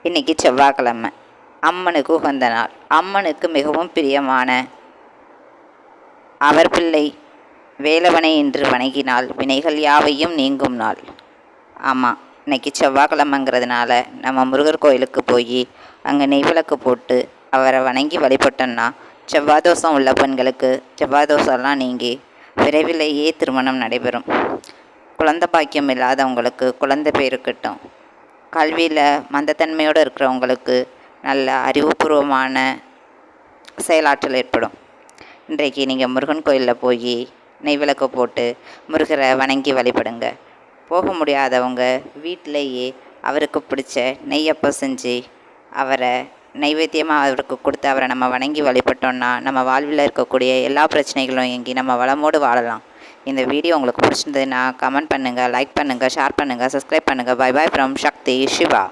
இன்றைக்கி செவ்வாய்க்கிழமை, அம்மனுக்கு உகந்த நாள். அம்மனுக்கு மிகவும் பிரியமான அவர் பிள்ளை வேலவனை என்று வணங்கினால் வினைகள் யாவையும் நீங்கும் நாள். ஆமாம், இன்றைக்கி செவ்வாய்க்கிழமைங்கிறதுனால நம்ம முருகர் கோயிலுக்கு போய் அங்கே நெய் விளக்கு போட்டு அவரை வணங்கி வழிபட்டோன்னா செவ்வாய் தோஷம் உள்ள பெண்களுக்கு செவ்வாய் தோஷம்லாம் நீங்கி விரைவிலேயே திருமணம் நடைபெறும். குழந்தை பாக்கியம் இல்லாதவங்களுக்கு குழந்தை பேருக்கட்டும். கல்வியில் மந்தத்தன்மையோடு இருக்கிறவங்களுக்கு நல்ல அறிவுபூர்வமான செயலாற்றல் ஏற்படும். இன்றைக்கு நீங்கள் முருகன் கோயிலில் போய் நெய் விளக்கு போட்டு முருகரை வணங்கி வழிபடுங்க. போக முடியாதவங்க வீட்டிலையே அவருக்கு பிடிச்ச நெய்யப்போ செஞ்சு அவரை நைவேத்தியமாக அவருக்கு கொடுத்து அவரை நம்ம வணங்கி வழிபட்டோன்னா நம்ம வாழ்வில் இருக்கக்கூடிய எல்லா பிரச்சனைகளும் நீங்கி நம்ம வளமோடு வாழலாம். இந்த வீடியோ உங்களுக்கு பிடிச்சிருந்ததுன்னா கமெண்ட் பண்ணுங்கள், லைக் பண்ணுங்கள், ஷேர் பண்ணுங்கள், சப்ஸ்கிரைப் பண்ணுங்கள். Bye bye from Shakti Siva.